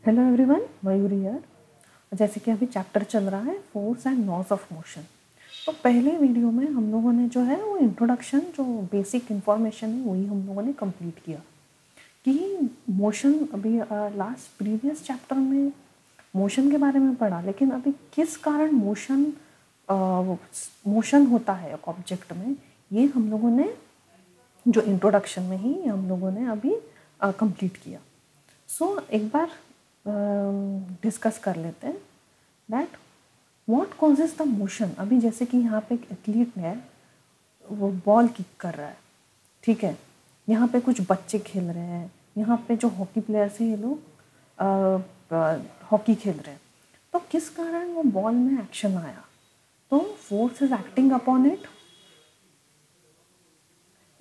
Hello everyone, Mayuri here. जैसे कि अभी चैप्टर चल रहा है force and laws of motion. तो पहले वीडियो में हम लोगों ने जो है वो इंट्रोडक्शन, जो बेसिक इन्फॉर्मेशन है वही हम लोगों ने कंप्लीट किया कि मोशन, अभी लास्ट प्रीवियस चैप्टर में मोशन के बारे में पढ़ा, लेकिन अभी किस कारण मोशन होता है एक ऑब्जेक्ट में, ये हम लोगों ने जो इंट्रोडक्शन में ही हम लोगों ने अभी कंप्लीट किया। सो एक बार डिस्कस कर लेते हैं that what causes the motion. अभी जैसे कि यहाँ पे एक एथलीट है, वो बॉल किक कर रहा है, ठीक है। यहाँ पे कुछ बच्चे खेल रहे हैं, यहाँ पे जो हॉकी प्लेयर्स हैं ये लोग हॉकी खेल रहे हैं। तो किस कारण वो बॉल में एक्शन आया? तो force is acting upon it.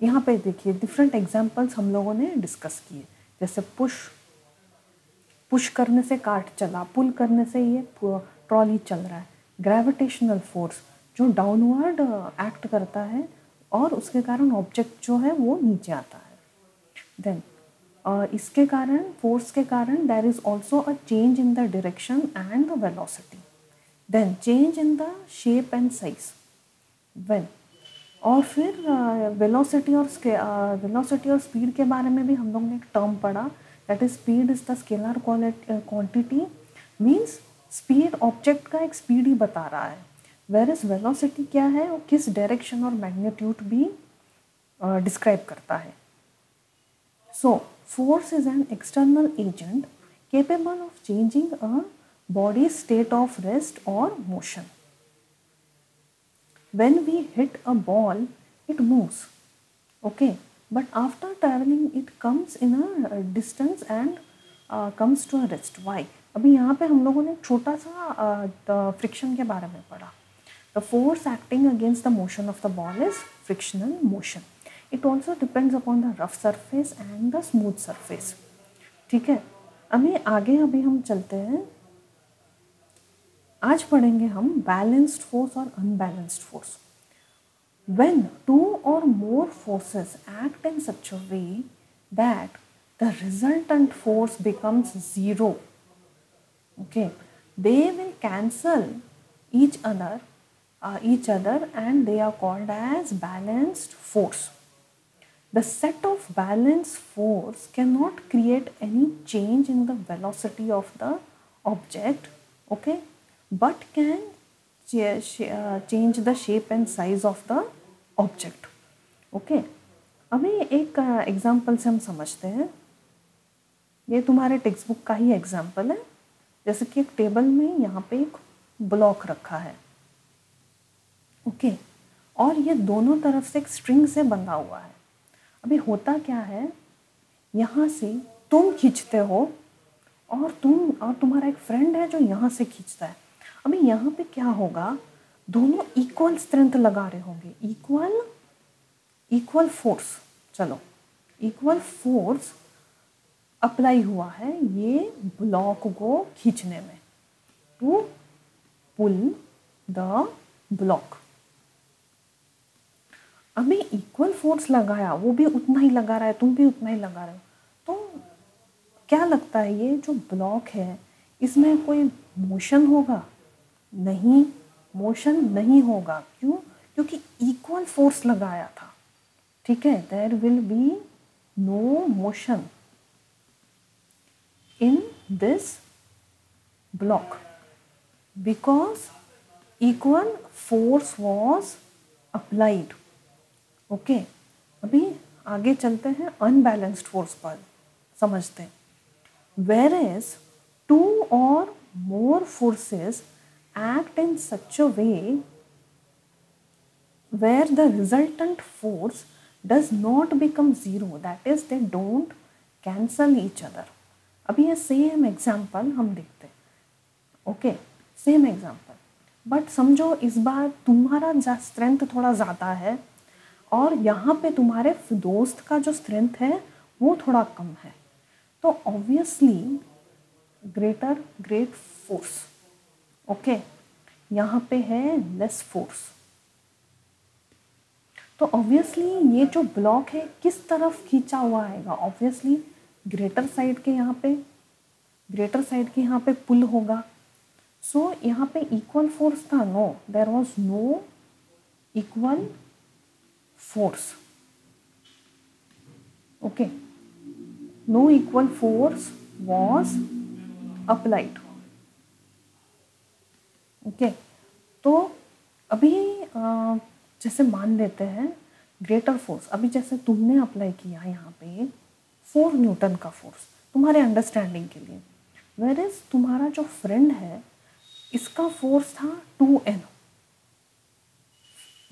यहाँ पे देखिए डिफरेंट एग्जाम्पल्स हम लोगों ने डिस्कस किए, जैसे पुश करने से कार्ट चला, पुल करने से ये ट्रॉली चल रहा है। ग्रेविटेशनल फोर्स जो डाउनवर्ड एक्ट करता है और उसके कारण ऑब्जेक्ट जो है वो नीचे आता है। देन इसके कारण, फोर्स के कारण, there is also a change in the direction and the velocity. Then change in the shape and size when. और फिर वेलोसिटी और स्पीड के बारे में भी हम लोग ने एक टर्म पढ़ा, that is speed is the scalar quantity. Means speed object का एक स्पीड ही बता रहा है, वेर इज वेलोसिटी क्या है, वो किस डायरेक्शन और मैग्नीट्यूड भी डिस्क्राइब करता है। So force is an external agent capable of changing a body state of rest और motion. When we hit a ball, it moves, okay, but after traveling it comes in a distance and comes to a rest. Why? अभी यहाँ पे हम लोगों ने छोटा सा friction के बारे में पढ़ा। The force acting against the motion of the ball is frictional motion. It also depends upon the rough surface and the smooth surface. ठीक है, अभी हम चलते हैं। आज पढ़ेंगे हम बैलेंस्ड फोर्स और unbalanced force. When two or more forces act in such a way that the resultant force becomes zero, okay, they will cancel each other and they are called as balanced force. The set of balanced force cannot create any change in the velocity of the object, okay, but can change the shape and size of the object, okay. अभी एक example से हम समझते हैं। ये तुम्हारे text book का ही example है। जैसे कि एक टेबल में यहाँ पे एक ब्लॉक रखा है, ओके, और ये दोनों तरफ से एक स्ट्रिंग से बंधा हुआ है। अभी होता क्या है, यहाँ से तुम खींचते हो और तुम्हारा एक फ्रेंड है जो यहाँ से खींचता है। अभी यहाँ पे क्या होगा, दोनों इक्वल स्ट्रेंथ लगा रहे होंगे, इक्वल फोर्स। चलो, इक्वल फोर्स अप्लाई हुआ है ये ब्लॉक को खींचने में, टू पुल द ब्लॉक। अभी इक्वल फोर्स लगाया, वो भी उतना ही लगा रहा है, तुम भी उतना ही लगा रहे हो। तो क्या लगता है, ये जो ब्लॉक है इसमें कोई मोशन होगा? नहीं, मोशन नहीं होगा। क्यों? क्योंकि इक्वल फोर्स लगाया था, ठीक है। There will be no motion in this block because equal force was applied, okay. अभी आगे चलते हैं, अनबैलेंस्ड फोर्स पर समझते हैं। वेर एज टू और मोर forces act in such a way where the resultant force does not become zero, that is they don't cancel each other. अभी ये सेम एग्जाम्पल हम देखते हैं, ओके, सेम एग्जाम्पल, बट समझो इस बार तुम्हारा स्ट्रेंथ थोड़ा ज़्यादा है और यहाँ पे तुम्हारे दोस्त का जो स्ट्रेंथ है वो थोड़ा कम है। तो ऑब्वियसली ग्रेट फोर्स, ओके, यहाँ पे है लेस फोर्स। तो ऑब्वियसली ये जो ब्लॉक है किस तरफ खींचा हुआ आएगा? ऑब्वियसली ग्रेटर साइड के, यहाँ पे ग्रेटर साइड के यहाँ पे पुल होगा। सो यहाँ पे इक्वल फोर्स था? No, there was no equal force. Okay, no equal force was applied. Okay, तो अभी जैसे मान लेते हैं ग्रेटर फोर्स, अभी जैसे तुमने अप्लाई किया यहाँ पे 4 न्यूटन का फोर्स तुम्हारे अंडरस्टैंडिंग के लिए, वेयर इज तुम्हारा जो फ्रेंड है इसका फोर्स था 2n।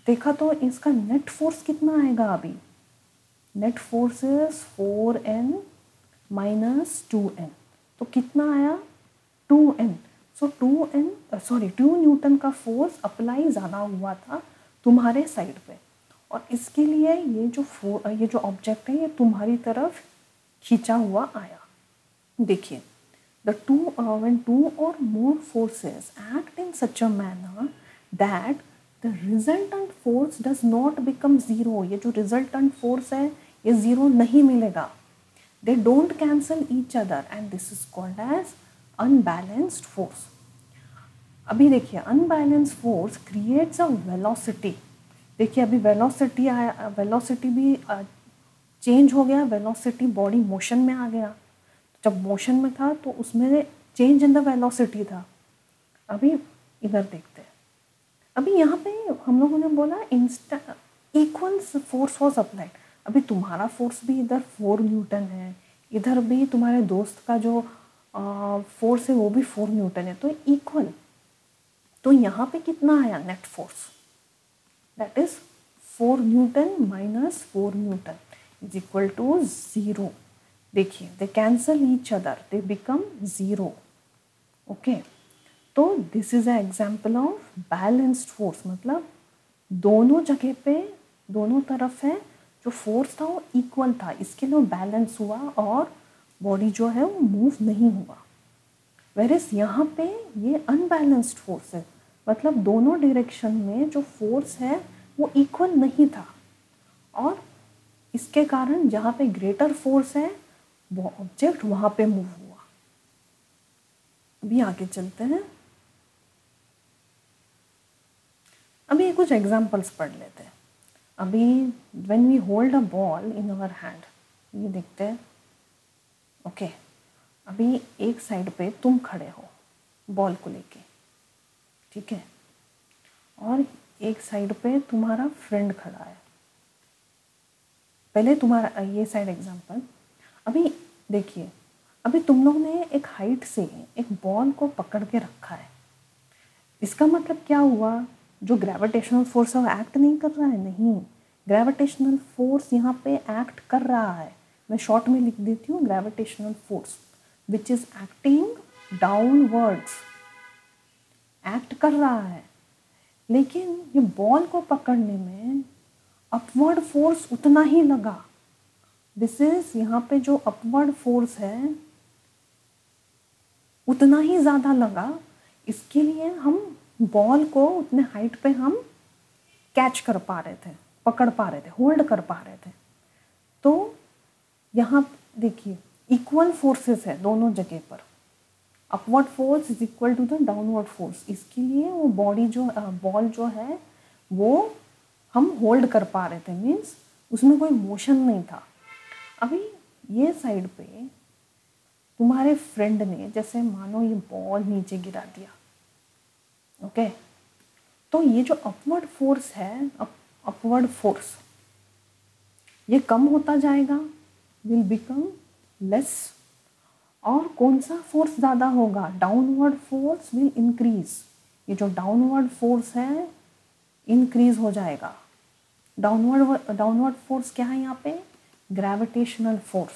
देखा तो इसका नेट फोर्स कितना आएगा? अभी net force is 4n minus 2n, तो कितना आया? 2n। सो 2 न्यूटन का फोर्स अप्लाई ज़्यादा हुआ था तुम्हारे साइड पे, और इसके लिए ये जो ऑब्जेक्ट है ये तुम्हारी तरफ खींचा हुआ आया। देखिए, when two or more forces act in such a manner that the resultant force does not become zero, ये जो resultant force है ये zero नहीं मिलेगा, they don't cancel each other and this is called as unbalanced force। अभी देखिए, unbalanced force creates a velocity। देखिए अभी वेलोसिटी आया, वेलोसिटी भी चेंज हो गया, वेलोसिटी बॉडी मोशन में आ गया। जब मोशन में था तो उसमें चेंज इन द वेलोसिटी था। अभी इधर देखते हैं, अभी यहाँ पे हम लोगों ने बोला इक्वल फोर्स वॉज अप्लाइड। अभी तुम्हारा फोर्स भी इधर 4 न्यूटन है, इधर भी तुम्हारे दोस्त का जो फोर्स है वो भी 4 न्यूटन है, तो इक्वल। तो यहाँ पे कितना आया net force? That is 4 newton minus 4 newton is equal to 0। देखिए, they cancel each other, they become 0। Okay, तो this is a example of balanced force, मतलब दोनों जगह पे दोनों तरफ है जो फोर्स था वो इक्वल था, इसके लिए बैलेंस हुआ और बॉडी जो है वो मूव नहीं हुआ। वेरिस यहाँ पे ये अनबैलेंस्ड फोर्स है, मतलब दोनों डायरेक्शन में जो फोर्स है वो इक्वल नहीं था, और इसके कारण जहाँ पे ग्रेटर फोर्स है वो ऑब्जेक्ट वहाँ पे मूव हुआ। अभी आगे चलते हैं, अभी कुछ एग्जांपल्स पढ़ लेते हैं। अभी when we hold a ball in our hand, ये देखते हैं। ओके, अभी एक साइड पे तुम खड़े हो बॉल को लेके, ठीक है, और एक साइड पे तुम्हारा फ्रेंड खड़ा है। पहले तुम्हारा ये साइड एग्जांपल। अभी देखिए, अभी तुम लोग ने एक हाइट से एक बॉल को पकड़ के रखा है, इसका मतलब क्या हुआ? जो ग्रेविटेशनल फोर्स है वो एक्ट नहीं कर रहा है, नहीं, ग्रेविटेशनल फोर्स यहाँ पे एक्ट कर रहा है। मैं शॉर्ट में लिख देती हूँ, gravitational force which is acting downwards, act कर रहा है। लेकिन ये बॉल को पकड़ने में अपवर्ड फोर्स उतना ही लगा। दिस इज, यहाँ पे जो अपवर्ड फोर्स है उतना ही ज़्यादा लगा, इसके लिए हम बॉल को उतने हाइट पे हम कैच कर पा रहे थे, पकड़ पा रहे थे, होल्ड कर पा रहे थे। तो यहाँ देखिए इक्वल फोर्सेस है दोनों जगह पर, upward force is equal to the downward force, इसके लिए वो बॉडी जो बॉल जो है वो हम होल्ड कर पा रहे थे, मीन्स उसमें कोई मोशन नहीं था। अभी ये साइड पे तुम्हारे फ्रेंड ने जैसे मानो ये बॉल नीचे गिरा दिया, ओके, तो ये जो अपवर्ड फोर्स है, अपवर्ड फोर्स ये कम होता जाएगा, विल बिकम लेस, और कौन सा फोर्स ज़्यादा होगा? डाउनवर्ड फोर्स विल इंक्रीज, ये जो डाउनवर्ड फोर्स है इंक्रीज हो जाएगा। डाउनवर्ड फोर्स क्या है यहाँ पे? ग्रेविटेशनल फोर्स,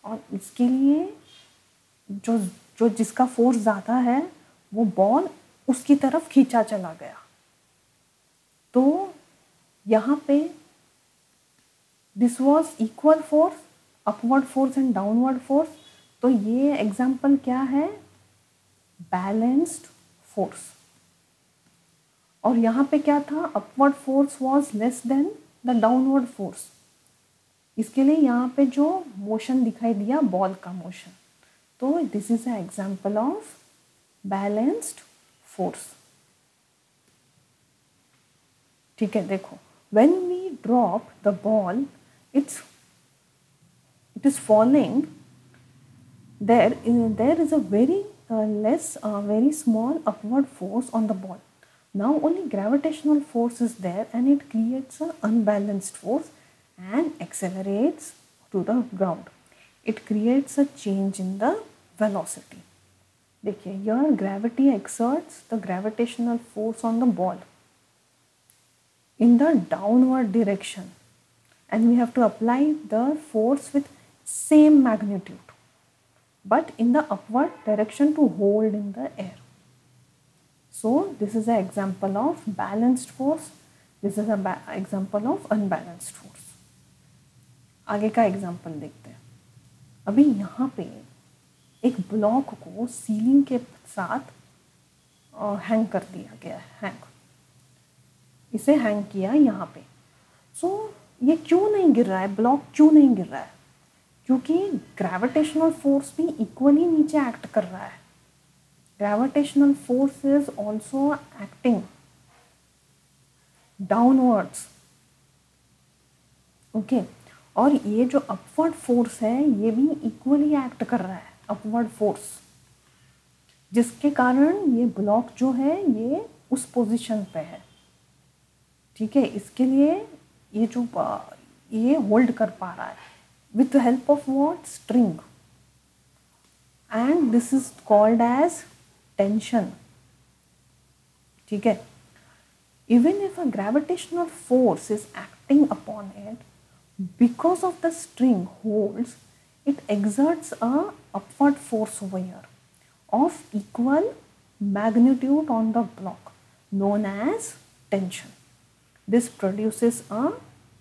और इसके लिए जो जिसका फोर्स ज़्यादा है वो बॉल उसकी तरफ खींचा चला गया। तो यहाँ पे this was equal force, upward force and downward force, तो ये एग्जाम्पल क्या है? Balanced force. और यहाँ पे क्या था? Upward force was less than the downward force, इसके लिए यहाँ पे जो मोशन दिखाई दिया बॉल का मोशन, तो this is a example of balanced force. ठीक है, देखो, when we drop the ball, it is falling, there is a very small upward force on the ball. Now only gravitational force is there and it creates an unbalanced force and accelerates to the ground. It creates a change in the velocity. देखिए, here gravity exerts the gravitational force on the ball in the downward direction, and we have to apply the force with same magnitude but in the upward direction to hold in the air. So this is an example of balanced force, this is an example of unbalanced force. आगे का example देखते हैं। अभी यहाँ पे एक block को ceiling के साथ हैंग कर दिया गया है, इसे हैंग किया यहाँ पे। सो ये क्यों नहीं गिर रहा है, ब्लॉक क्यों नहीं गिर रहा है? क्योंकि ग्रेविटेशनल फोर्स भी इक्वली नीचे एक्ट कर रहा है। Gravitational force is also acting downwards. Okay, और ये जो अपवर्ड फोर्स है ये भी इक्वली एक्ट कर रहा है, अपवर्ड फोर्स, जिसके कारण ये ब्लॉक जो है ये उस पोजीशन पे है। ठीक है, इसके लिए ये होल्ड कर पा रहा है with the help of what, string, and this is called as tension. ठीक है, even if a gravitational force is acting upon it, because of the string holds, it exerts a upward force over here of equal magnitude on the block known as tension. This produces a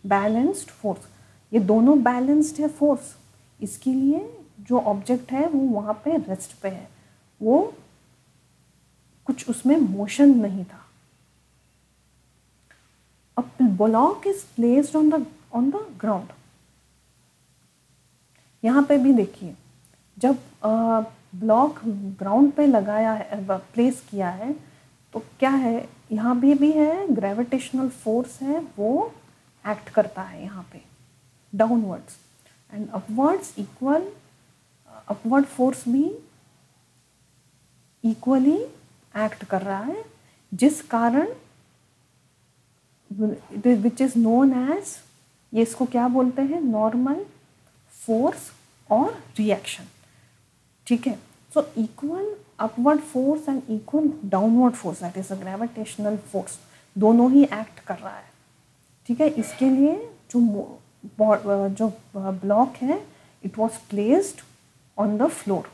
balanced force. ये दोनों balanced है force, इसके लिए जो object है वो वहाँ पे rest पे है, वो कुछ उसमें motion नहीं था। A block is placed on the ground. यहाँ पे भी देखिए, जब ब्लॉक ग्राउंड पे लगाया है, प्लेस किया है, तो क्या है, यहाँ भी है ग्रेविटेशनल फोर्स है, वो एक्ट करता है यहाँ पे downwards, and upwards equal, upward force भी इक्वली एक्ट कर रहा है, जिस कारण विच इज नोन एज, ये इसको क्या बोलते हैं, नॉर्मल फोर्स और रिएक्शन। ठीक है, so equal upward force and equal downward force, that is a gravitational force, दोनों ही एक्ट कर रहा है। ठीक है, इसके लिए जो ब्लॉक है, it was placed on the floor.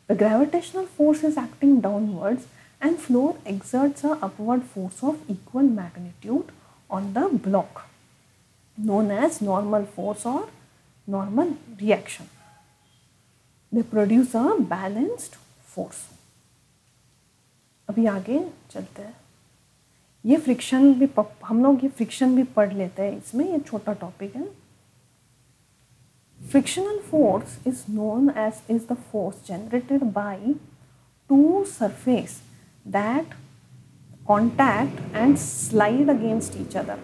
The gravitational force is acting downwards and floor exerts a upward force of equal magnitude on the block known as normal force or normal reaction. They produce a balanced force. अभी आगे चलते हैं। ये friction भी हम लोग ये friction भी पढ़ लेते हैं इसमें, ये छोटा टॉपिक है। Frictional force is known as is the force generated by two surface that contact and slide against each other.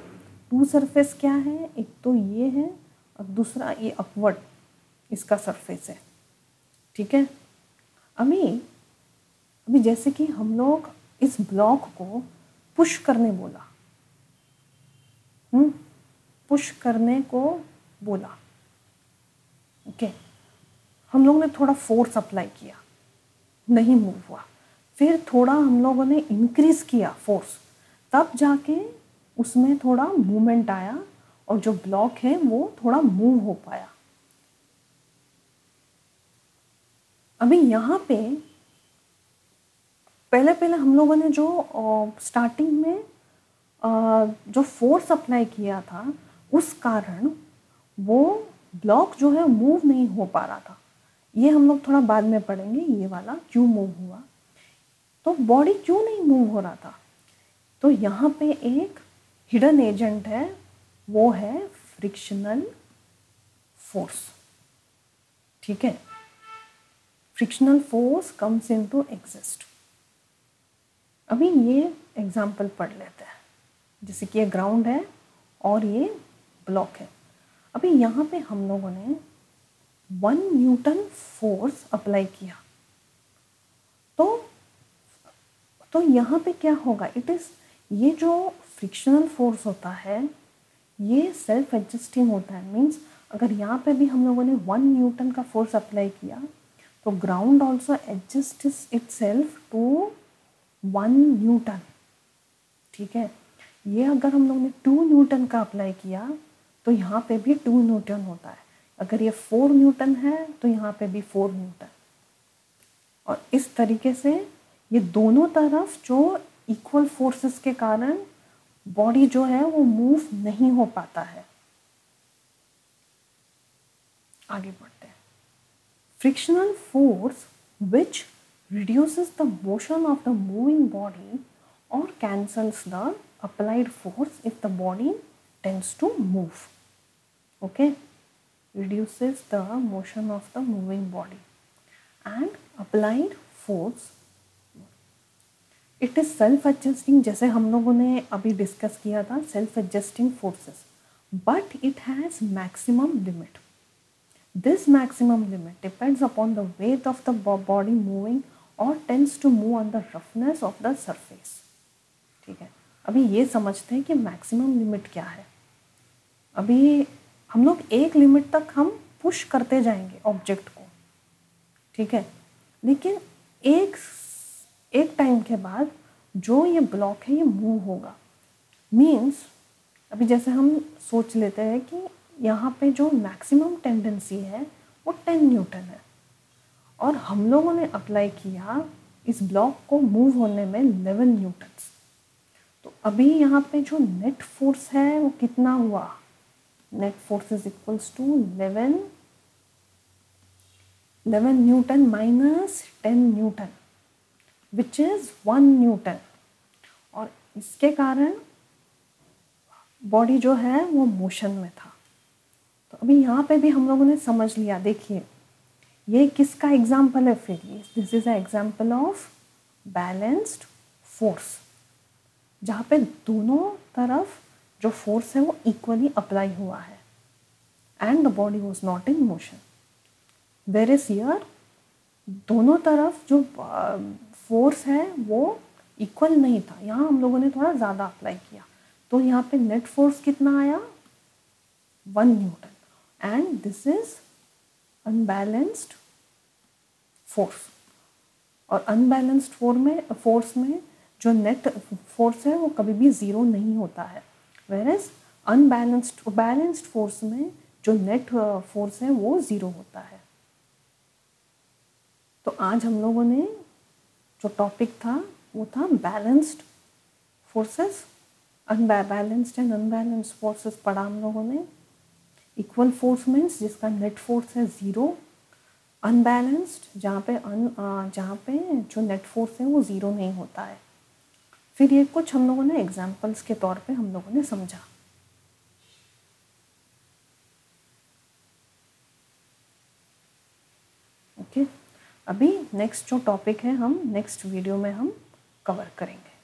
Two surface क्या है, एक तो ये है और दूसरा ये अपवर्ड इसका सरफेस है। ठीक है, अभी जैसे कि हम लोग इस ब्लॉक को पुश करने बोला, पुश करने को बोला, ओके, हम लोग ने थोड़ा फोर्स अप्लाई किया, नहीं मूव हुआ, फिर थोड़ा हम लोगों ने इंक्रीज किया फोर्स, तब जाके उसमें थोड़ा मूवमेंट आया और जो ब्लॉक है वो थोड़ा मूव हो पाया। अभी यहाँ पे पहले हम लोगों ने जो स्टार्टिंग में जो फोर्स अप्लाई किया था, उस कारण वो ब्लॉक जो है मूव नहीं हो पा रहा था। ये हम लोग थोड़ा बाद में पढ़ेंगे, ये वाला क्यों मूव हुआ, तो बॉडी क्यों नहीं मूव हो रहा था। तो यहाँ पे एक हिडन एजेंट है, वो है फ्रिक्शनल फोर्स। ठीक है, frictional force comes into exist. अभी ये एग्जाम्पल पढ़ लेते हैं। जैसे कि ये ग्राउंड है और ये ब्लॉक है। अभी यहाँ पे हम लोगों ने 1 न्यूटन फोर्स अप्लाई किया, तो यहाँ पे क्या होगा, इट इज़, ये जो फ्रिक्शनल फोर्स होता है ये सेल्फ एडजस्टिंग होता है। मीन्स अगर यहाँ पे भी हम लोगों ने 1 न्यूटन का फोर्स अप्लाई किया तो ground also adjust itself to 1 newton. ठीक है, ये अगर हम लोगों ने 2 न्यूटन का अप्लाई किया तो यहाँ पे भी 2 न्यूटन होता है। अगर ये 4 न्यूटन है तो यहाँ पे भी 4 न्यूटन। और इस तरीके से ये दोनों तरफ जो इक्वल फोर्सेस के कारण बॉडी जो है वो मूव नहीं हो पाता है। आगे बढ़ते हैं। Frictional force which reduces the motion of the moving body or cancels the applied force if the body tends to move. Okay, reduces the motion of the moving body and applied force, it is self adjusting, जैसे हम लोगों ने अभी discuss किया था self adjusting forces, but it has maximum limit. This maximum limit depends upon the weight of the body moving or tends to move on the roughness of the surface. ठीक है, अभी ये समझते हैं कि मैक्सिमम लिमिट क्या है। अभी हम लोग एक लिमिट तक हम पुश करते जाएंगे ऑब्जेक्ट को, ठीक है, लेकिन एक टाइम के बाद जो ये ब्लॉक है ये मूव होगा। मीन्स अभी जैसे हम सोच लेते हैं कि यहाँ पे जो मैक्सिमम टेंडेंसी है वो 10 न्यूटन है और हम लोगों ने अप्लाई किया इस ब्लॉक को मूव होने में 11 न्यूटन्स। तो अभी यहाँ पे जो नेट फोर्स है वो कितना हुआ, net force is equals to 11 newton minus 10 newton which is 1 newton. और इसके कारण बॉडी जो है वो मोशन में था। तो अभी यहाँ पे भी हम लोगों ने समझ लिया। देखिए ये किसका एग्जाम्पल है, फिर this is a example of balanced force, जहाँ पे दोनों तरफ जो फोर्स है वो इक्वली अप्लाई हुआ है and the body was not in motion. Where is here दोनों तरफ जो फोर्स है वो इक्वल नहीं था, यहाँ हम लोगों ने थोड़ा ज़्यादा अप्लाई किया, तो यहाँ पे नेट फोर्स कितना आया, 1 Newton. And this is unbalanced force. और अनबैलेंस्ड फोर्स में जो नेट फोर्स है वो कभी भी ज़ीरो नहीं होता है, वेयर एज बैलेंस्ड फोर्स में जो नेट फोर्स है वो ज़ीरो होता है। तो आज हम लोगों ने जो टॉपिक था वो था balanced forces, unbalanced and unbalanced forces पढ़ा हम लोगों ने। इक्वल फोर्स मीन्स जिसका नेट फोर्स है ज़ीरो, अनबैलेंस्ड जहाँ पे जो नेट फोर्स है वो ज़ीरो नहीं होता है। फिर ये कुछ हम लोगों ने एग्जाम्पल्स के तौर पे हम लोगों ने समझा। ओके, अभी नेक्स्ट जो टॉपिक है हम नेक्स्ट वीडियो में हम कवर करेंगे।